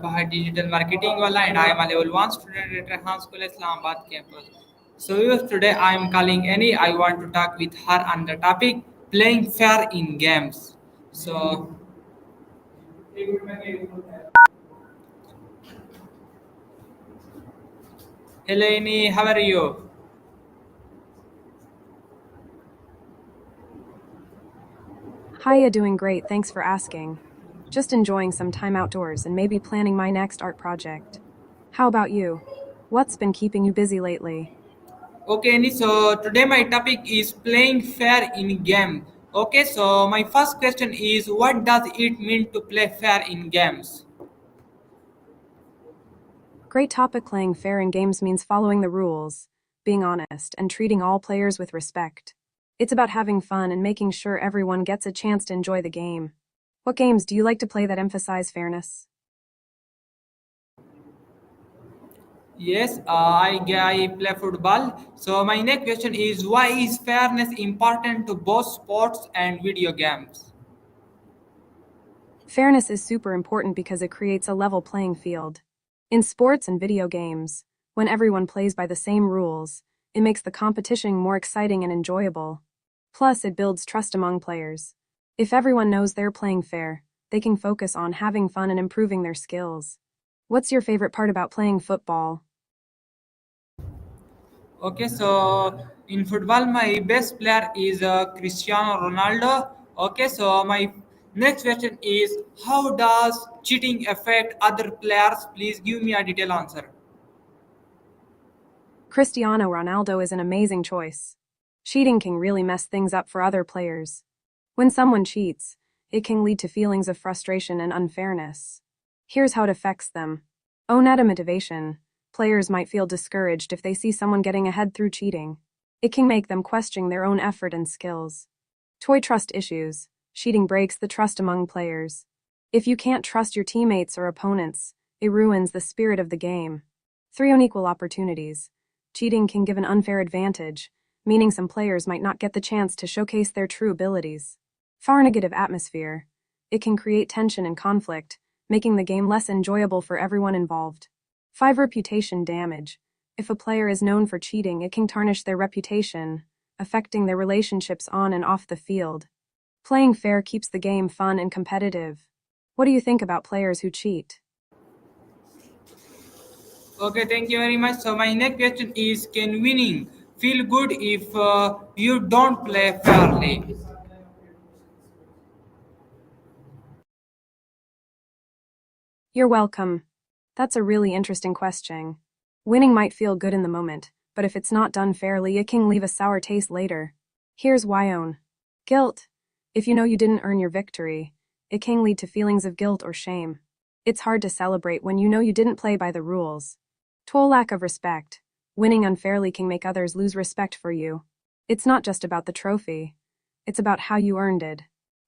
Bahar Digital Marketing Wala, and I am a level 1 student at Rehan School, Islamabad campus. So, yes, today I am calling Annie. I want to talk with her on the topic playing fair in games. So, hello Annie, how are you? Hiya, doing great, thanks for asking. Just enjoying some time outdoors and maybe planning my next art project. How about you? What's been keeping you busy lately? Okay, Annie, so today my topic is playing fair in game. Okay, so my first question is what does it mean to play fair in games? Great topic. Playing fair in games means following the rules, being honest, and treating all players with respect. It's about having fun and making sure everyone gets a chance to enjoy the game. What games do you like to play that emphasize fairness? Yes, I play football. So my next question is why is fairness important to both sports and video games? Fairness is super important because it creates a level playing field. In sports and video games, when everyone plays by the same rules, it makes the competition more exciting and enjoyable. Plus, it builds trust among players. If everyone knows they're playing fair, they can focus on having fun and improving their skills. What's your favorite part about playing football? Okay, so in football, my best player is Cristiano Ronaldo. Okay, so my next question is how does cheating affect other players? Please give me a detailed answer. Cristiano Ronaldo is an amazing choice. Cheating can really mess things up for other players. When someone cheats, it can lead to feelings of frustration and unfairness. Here's how it affects them. Own motivation. Players might feel discouraged if they see someone getting ahead through cheating. It can make them question their own effort and skills. Toy trust issues. Cheating breaks the trust among players. If you can't trust your teammates or opponents, it ruins the spirit of the game. 3. Unequal opportunities. Cheating can give an unfair advantage, meaning some players might not get the chance to showcase their true abilities. 4. Negative atmosphere. It can create tension and conflict, making the game less enjoyable for everyone involved. 5. Reputation damage. If a player is known for cheating, it can tarnish their reputation, affecting their relationships on and off the field. Playing fair keeps the game fun and competitive. What do you think about players who cheat? Okay, thank you very much. So my next question is can winning feel good if you don't play fairly? You're welcome. That's a really interesting question. Winning might feel good in the moment, but if it's not done fairly, it can leave a sour taste later. Here's why. Own guilt. If you know you didn't earn your victory, it can lead to feelings of guilt or shame. It's hard to celebrate when you know you didn't play by the rules. 2. Lack of respect. Winning unfairly can make others lose respect for you. It's not just about the trophy, it's about how you earned it.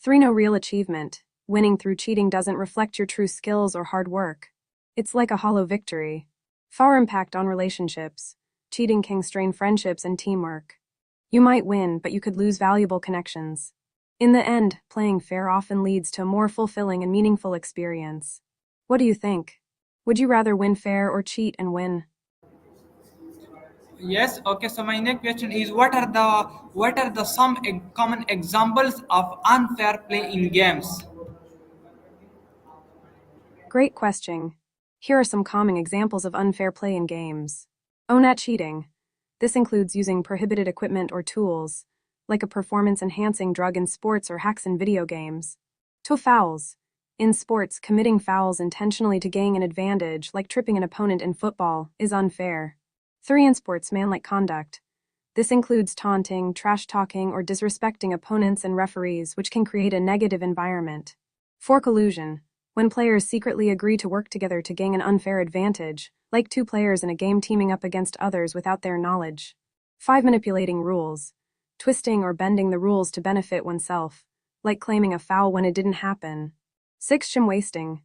3. No real achievement. Winning through cheating doesn't reflect your true skills or hard work. It's like a hollow victory. 4. Impact on relationships. Cheating can strain friendships and teamwork. You might win, but you could lose valuable connections. In the end, playing fair often leads to a more fulfilling and meaningful experience. What do you think? Would you rather win fair or cheat and win? Yes. Okay. So my next question is what are the some common examples of unfair play in games? Great question. Here are some common examples of unfair play in games. Onet cheating. This includes using prohibited equipment or tools, like a performance-enhancing drug in sports or hacks in video games. To fouls. In sports, committing fouls intentionally to gain an advantage, like tripping an opponent in football, is unfair. 3. Unsportsmanlike conduct. This includes taunting, trash-talking, or disrespecting opponents and referees, which can create a negative environment. 4. Collusion. When players secretly agree to work together to gain an unfair advantage, like two players in a game teaming up against others without their knowledge. 5. Manipulating rules. Twisting or bending the rules to benefit oneself, like claiming a foul when it didn't happen. 6. Shim wasting.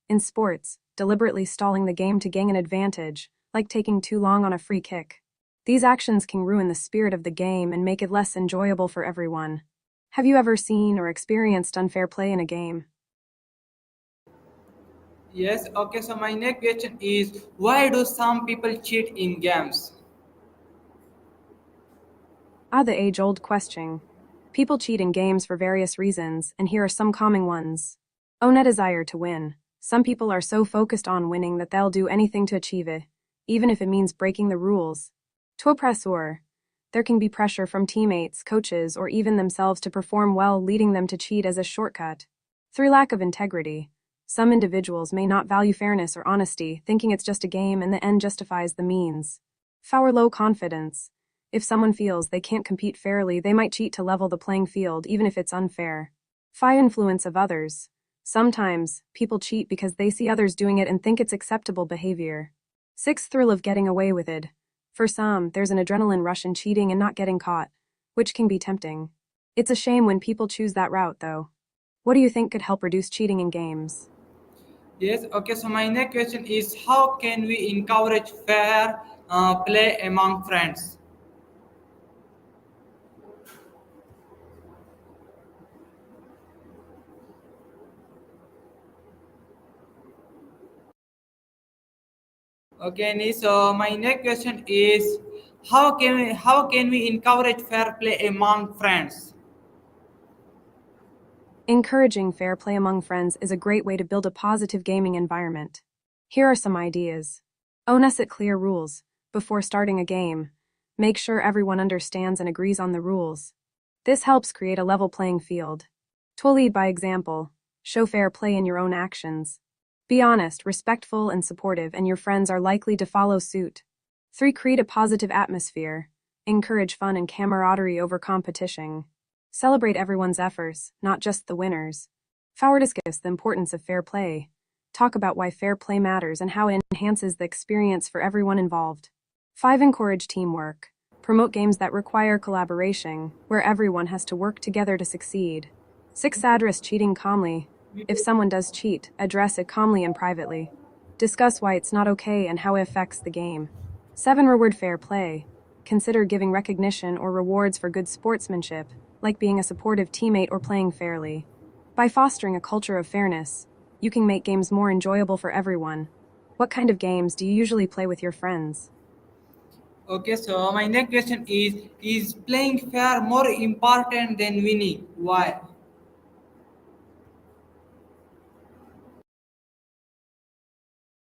In sports, deliberately stalling the game to gain an advantage, like taking too long on a free kick. These actions can ruin the spirit of the game and make it less enjoyable for everyone. Have you ever seen or experienced unfair play in a game? Yes, okay, so my next question is why do some people cheat in games? Ah, the age old question. People cheat in games for various reasons, and here are some common ones. Own a desire to win. Some people are so focused on winning that they'll do anything to achieve it, even if it means breaking the rules. To oppressor. There can be pressure from teammates, coaches, or even themselves to perform well, leading them to cheat as a shortcut. 3. Lack of integrity. Some individuals may not value fairness or honesty, thinking it's just a game and the end justifies the means. 4. Low confidence. If someone feels they can't compete fairly, they might cheat to level the playing field, even if it's unfair. 5. Influence of others. Sometimes, people cheat because they see others doing it and think it's acceptable behavior. 6. Thrill of getting away with it. For some, there's an adrenaline rush in cheating and not getting caught, which can be tempting. It's a shame when people choose that route, though. What do you think could help reduce cheating in games? Yes, okay, so my next question is how can we encourage fair play among friends? Okay, Ni, so my next question is how can we encourage fair play among friends? Encouraging fair play among friends is a great way to build a positive gaming environment. Here are some ideas. Own a set clear rules. Before starting a game, make sure everyone understands and agrees on the rules. This helps create a level playing field. To lead by example. Show fair play in your own actions. Be honest, respectful, and supportive, and your friends are likely to follow suit. 3. Create a positive atmosphere. Encourage fun and camaraderie over competition. Celebrate everyone's efforts, not just the winners. 4. Discuss the importance of fair play. Talk about why fair play matters and how it enhances the experience for everyone involved. 5. Encourage teamwork. Promote games that require collaboration, where everyone has to work together to succeed. 6. Address cheating calmly. If someone does cheat, address it calmly and privately. Discuss why it's not okay and how it affects the game. 7. Reward fair play. Consider giving recognition or rewards for good sportsmanship, like being a supportive teammate or playing fairly. By fostering a culture of fairness, you can make games more enjoyable for everyone. What kind of games do you usually play with your friends? Okay, so my next question is playing fair more important than winning? Why?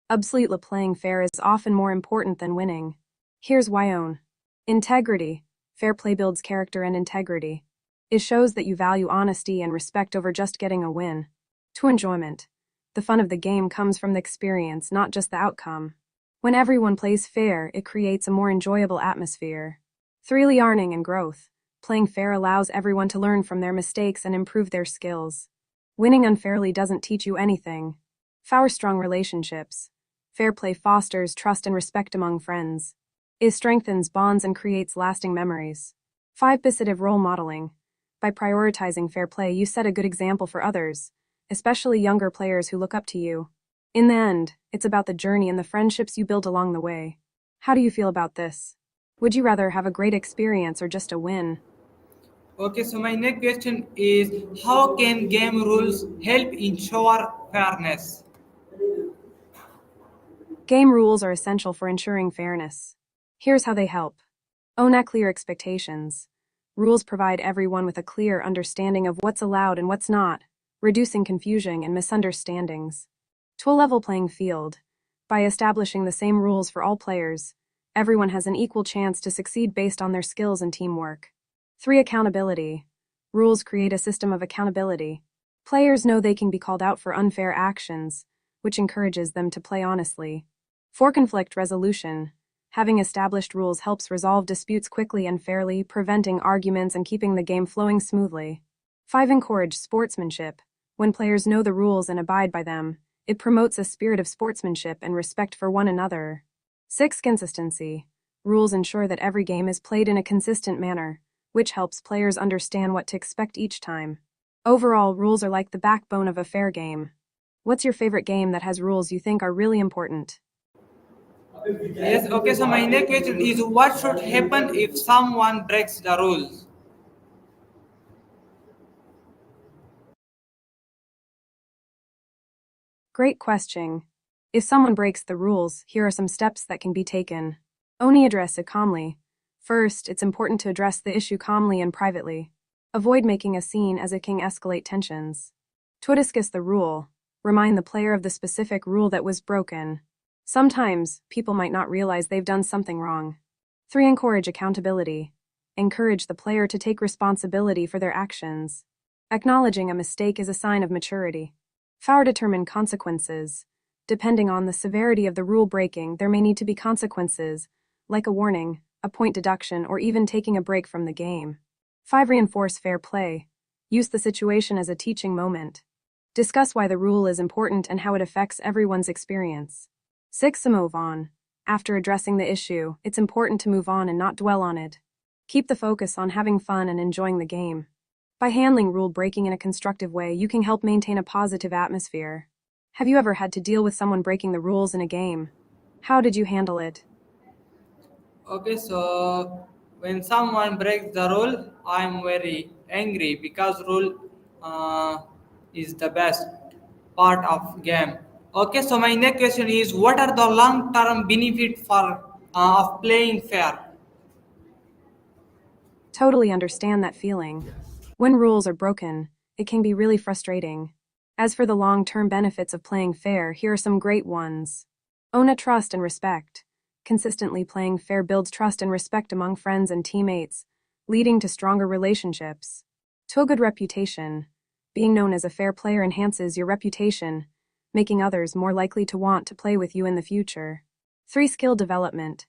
Absolutely, playing fair is often more important than winning. Here's why. Own integrity. Fair play builds character and integrity. It shows that you value honesty and respect over just getting a win. To enjoyment. The fun of the game comes from the experience, not just the outcome. When everyone plays fair, it creates a more enjoyable atmosphere. 3. Learning and growth. Playing fair allows everyone to learn from their mistakes and improve their skills. Winning unfairly doesn't teach you anything. 4. Strong relationships. Fair play fosters trust and respect among friends. It strengthens bonds and creates lasting memories. 5. Positive role modeling. By prioritizing fair play, you set a good example for others, especially younger players who look up to you. In the end, it's about the journey and the friendships you build along the way. How do you feel about this? Would you rather have a great experience or just a win? Okay, so my next question is how can game rules help ensure fairness? Game rules are essential for ensuring fairness. Here's how they help. Own a clear expectations. Rules provide everyone with a clear understanding of what's allowed and what's not, reducing confusion and misunderstandings. To a level playing field. By establishing the same rules for all players, everyone has an equal chance to succeed based on their skills and teamwork. 3. Accountability. Rules create a system of accountability. Players know they can be called out for unfair actions, which encourages them to play honestly. 4. Conflict resolution. Having established rules helps resolve disputes quickly and fairly, preventing arguments and keeping the game flowing smoothly. 5. Encourage sportsmanship. When players know the rules and abide by them, it promotes a spirit of sportsmanship and respect for one another. 6. Consistency. Rules ensure that every game is played in a consistent manner, which helps players understand what to expect each time. Overall, rules are like the backbone of a fair game. What's your favorite game that has rules you think are really important? Yes, okay, so my next question is what should happen if someone breaks the rules? Great question. If someone breaks the rules, here are some steps that can be taken. Only address it calmly. First, it's important to address the issue calmly and privately. Avoid making a scene as it can escalate tensions. To discuss the rule, remind the player of the specific rule that was broken. Sometimes, people might not realize they've done something wrong. 3. Encourage accountability. Encourage the player to take responsibility for their actions. Acknowledging a mistake is a sign of maturity. 4. Determine consequences. Depending on the severity of the rule breaking, there may need to be consequences, like a warning, a point deduction, or even taking a break from the game. 5. Reinforce fair play. Use the situation as a teaching moment. Discuss why the rule is important and how it affects everyone's experience. 6. Move on. After addressing the issue, it's important to move on and not dwell on it. Keep the focus on having fun and enjoying the game. By handling rule breaking in a constructive way, you can help maintain a positive atmosphere. Have you ever had to deal with someone breaking the rules in a game? How did you handle it? Okay, so when someone breaks the rule, I'm very angry because rule uh, is the best part of game. Okay, so my next question is, what are the long-term benefit for of playing fair? Totally understand that feeling. When rules are broken, it can be really frustrating. As for the long-term benefits of playing fair, here are some great ones. Own a trust and respect. Consistently playing fair builds trust and respect among friends and teammates, leading to stronger relationships. 2. A good reputation. Being known as a fair player enhances your reputation, making others more likely to want to play with you in the future. 3. Skill development.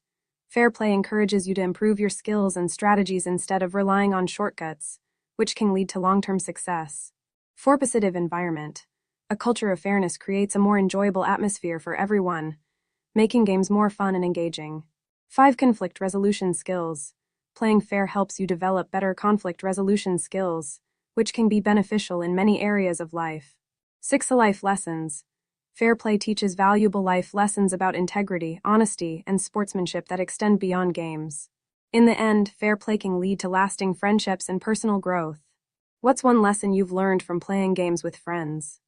Fair play encourages you to improve your skills and strategies instead of relying on shortcuts, which can lead to long-term success. 4. Positive environment. A culture of fairness creates a more enjoyable atmosphere for everyone, making games more fun and engaging. 5. Conflict resolution skills. Playing fair helps you develop better conflict resolution skills, which can be beneficial in many areas of life. 6. Life lessons. Fair play teaches valuable life lessons about integrity, honesty, and sportsmanship that extend beyond games. In the end, fair play can lead to lasting friendships and personal growth. What's one lesson you've learned from playing games with friends?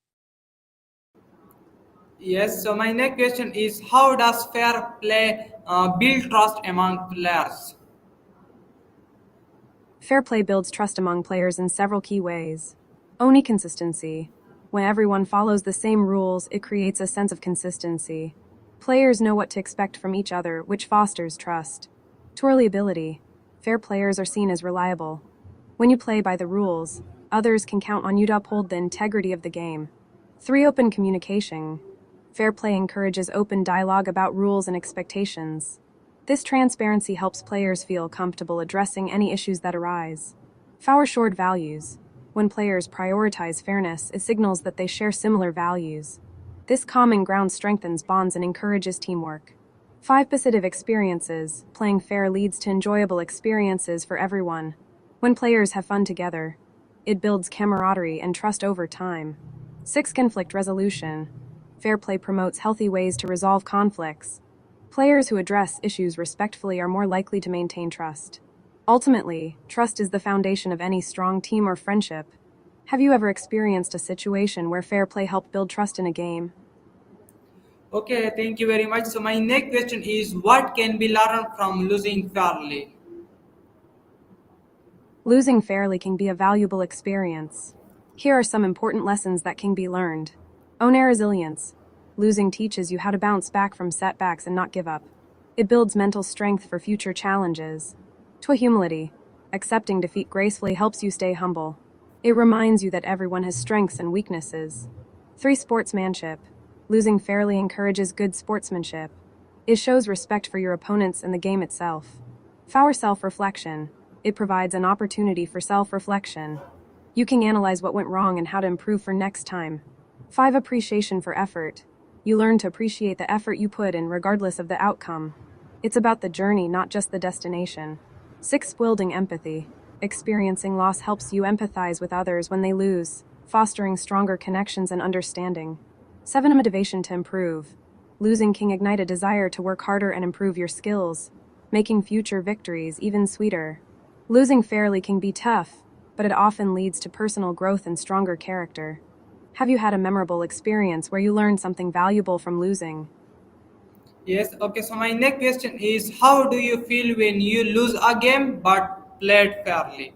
Yes, so my next question is, how does fair play build trust among players? Fair play builds trust among players in several key ways. Only consistency. When everyone follows the same rules, it creates a sense of consistency. Players know what to expect from each other, which fosters trust. Reliability. Fair players are seen as reliable. When you play by the rules, others can count on you to uphold the integrity of the game. 3. Open communication. Fair play encourages open dialogue about rules and expectations. This transparency helps players feel comfortable addressing any issues that arise. 4. Shared values. When players prioritize fairness, it signals that they share similar values. This common ground strengthens bonds and encourages teamwork. 5. Positive experiences. Playing fair leads to enjoyable experiences for everyone. When players have fun together, it builds camaraderie and trust over time. 6. Conflict resolution. Fair play promotes healthy ways to resolve conflicts. Players who address issues respectfully are more likely to maintain trust. Ultimately, trust is the foundation of any strong team or friendship. Have you ever experienced a situation where fair play helped build trust in a game? Okay, thank you very much. So my next question is, what can be learned from losing fairly? Losing fairly can be a valuable experience. Here are some important lessons that can be learned. Own air resilience. Losing teaches you how to bounce back from setbacks and not give up. It builds mental strength for future challenges. Humility. Accepting defeat gracefully helps you stay humble. It reminds you that everyone has strengths and weaknesses. 3. Sportsmanship. Losing fairly encourages good sportsmanship. It shows respect for your opponents and the game itself. 4. Self-reflection. It provides an opportunity for self-reflection. You can analyze what went wrong and how to improve for next time. 5. Appreciation for effort. You learn to appreciate the effort you put in regardless of the outcome. It's about the journey, not just the destination. 6. Building empathy. Experiencing loss helps you empathize with others when they lose, fostering stronger connections and understanding. 7. A motivation to improve. Losing can ignite a desire to work harder and improve your skills, making future victories even sweeter. Losing fairly can be tough, but it often leads to personal growth and stronger character. Have you had a memorable experience where you learned something valuable from losing? Yes, okay, so my next question is how do you feel when you lose a game but played fairly?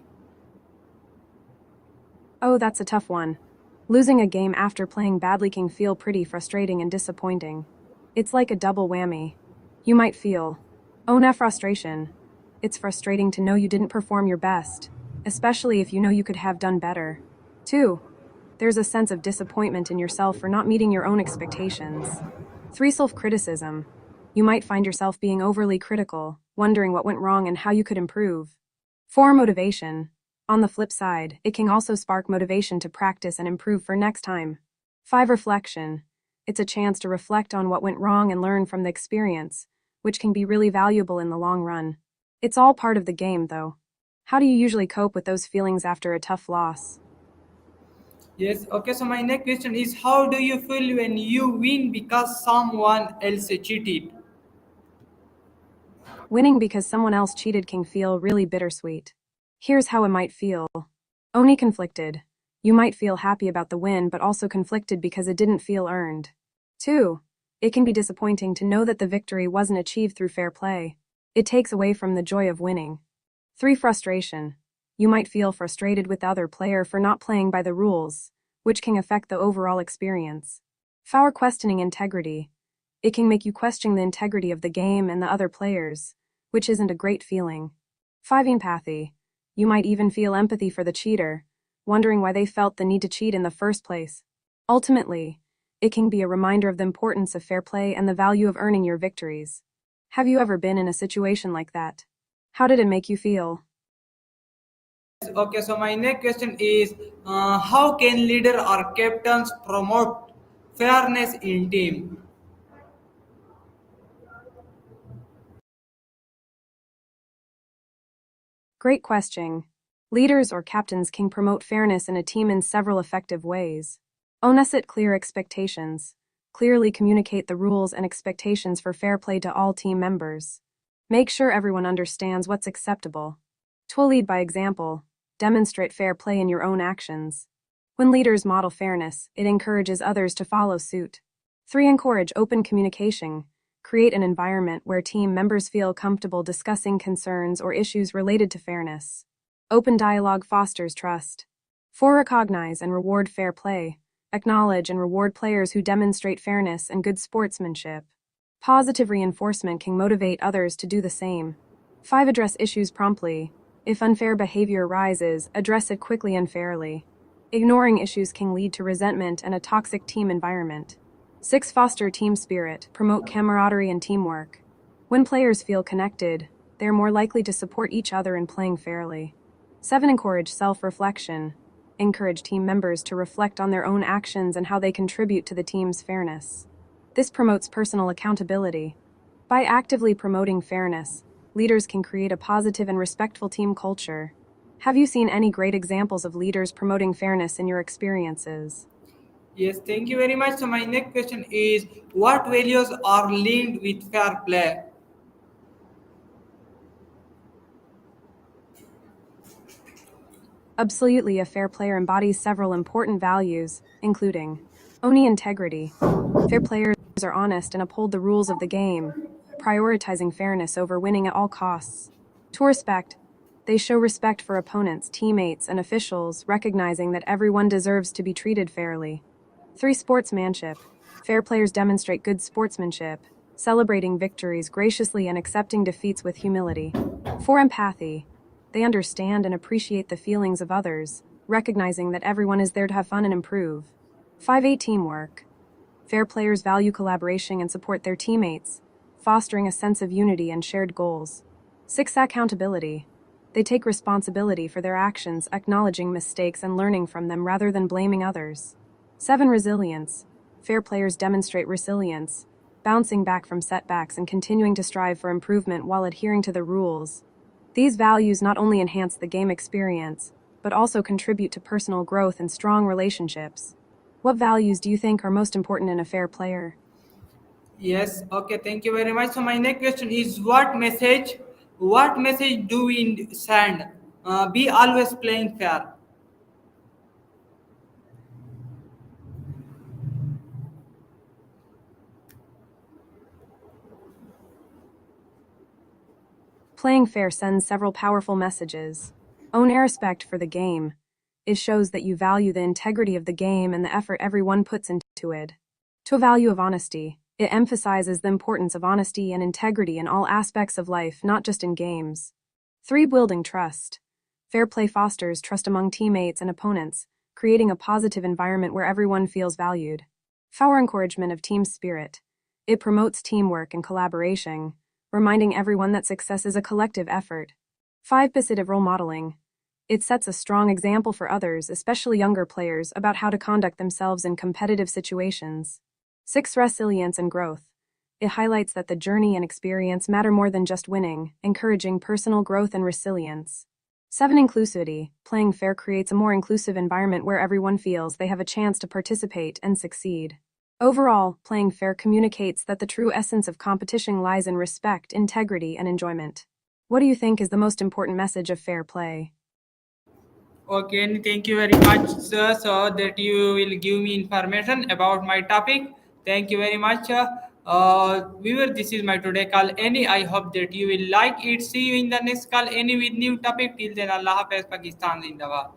Oh, that's a tough one. Losing a game after playing badly can feel pretty frustrating and disappointing. It's like a double whammy. You might feel, oh, no, frustration. It's frustrating to know you didn't perform your best, especially if you know you could have done better. 2. There's a sense of disappointment in yourself for not meeting your own expectations. 3. Self criticism. You might find yourself being overly critical, wondering what went wrong and how you could improve. 4. Motivation. On the flip side, it can also spark motivation to practice and improve for next time. 5. Reflection. It's a chance to reflect on what went wrong and learn from the experience, which can be really valuable in the long run. It's all part of the game, though. How do you usually cope with those feelings after a tough loss? Yes, okay, so my next question is how do you feel when you win because someone else cheated? Winning because someone else cheated can feel really bittersweet. Here's how it might feel. Only conflicted. You might feel happy about the win, but also conflicted because it didn't feel earned. 2. It can be disappointing to know that the victory wasn't achieved through fair play. It takes away from the joy of winning. 3. Frustration. You might feel frustrated with the other player for not playing by the rules, which can affect the overall experience. 4. Questioning integrity. It can make you question the integrity of the game and the other players, which isn't a great feeling. 5. Empathy. You might even feel empathy for the cheater, wondering why they felt the need to cheat in the first place. Ultimately, it can be a reminder of the importance of fair play and the value of earning your victories. Have you ever been in a situation like that? How did it make you feel? Okay, so my next question is how can leader or captains promote fairness in team? Great question. Leaders or captains can promote fairness in a team in several effective ways. Set clear expectations. Clearly communicate the rules and expectations for fair play to all team members. Make sure everyone understands what's acceptable. 2. Lead by example. Demonstrate fair play in your own actions. When leaders model fairness, it encourages others to follow suit. 3. Encourage open communication. Create an environment where team members feel comfortable discussing concerns or issues related to fairness. Open dialogue fosters trust. 4. Recognize and reward fair play. Acknowledge and reward players who demonstrate fairness and good sportsmanship. Positive reinforcement can motivate others to do the same. 5. Address issues promptly. If unfair behavior arises, address it quickly and fairly. Ignoring issues can lead to resentment and a toxic team environment. 6. Foster team spirit. Promote camaraderie and teamwork. When players feel connected, they're more likely to support each other in playing fairly. 7. Encourage self-reflection. Encourage team members to reflect on their own actions and how they contribute to the team's fairness. This promotes personal accountability. By actively promoting fairness, leaders can create a positive and respectful team culture. Have you seen any great examples of leaders promoting fairness in your experiences? Yes, thank you very much. So my next question is what values are linked with fair play? Absolutely, a fair player embodies several important values, including Oni integrity. Fair players are honest and uphold the rules of the game, prioritizing fairness over winning at all costs. To respect, they show respect for opponents, teammates, and officials, recognizing that everyone deserves to be treated fairly. 3. Sportsmanship. Fair players demonstrate good sportsmanship, celebrating victories graciously and accepting defeats with humility. 4. Empathy. They understand and appreciate the feelings of others, recognizing that everyone is there to have fun and improve. 5. Teamwork. Fair players value collaboration and support their teammates, fostering a sense of unity and shared goals. 6. Accountability. They take responsibility for their actions, acknowledging mistakes and learning from them rather than blaming others. 7. Resilience. Fair players demonstrate resilience, bouncing back from setbacks and continuing to strive for improvement while adhering to the rules. These values not only enhance the game experience, but also contribute to personal growth and strong relationships. What values do you think are most important in a fair player? Yes, okay, thank you very much. So my next question is what message do we send? Be always playing fair. Playing fair sends several powerful messages. Own respect for the game. It shows that you value the integrity of the game and the effort everyone puts into it. To a value of honesty. It emphasizes the importance of honesty and integrity in all aspects of life, not just in games. 3. Building trust. Fair play fosters trust among teammates and opponents, creating a positive environment where everyone feels valued. 4. Encouragement of team spirit. It promotes teamwork and collaboration, reminding everyone that success is a collective effort. 5. Positive role modeling. It sets a strong example for others, especially younger players, about how to conduct themselves in competitive situations. 6. Resilience and growth. It highlights that the journey and experience matter more than just winning, encouraging personal growth and resilience. 7. Inclusivity. Playing fair creates a more inclusive environment where everyone feels they have a chance to participate and succeed. Overall, playing fair communicates that the true essence of competition lies in respect, integrity, and enjoyment. What do you think is the most important message of fair play? Okay, and thank you very much, sir, so that you will give me information about my topic. Thank you very much. Viewer, this is my today call. Any, I hope that you will like it. See you in the next call. Any with new topic. Till then, Allah Hafiz, Pakistan Zindabad.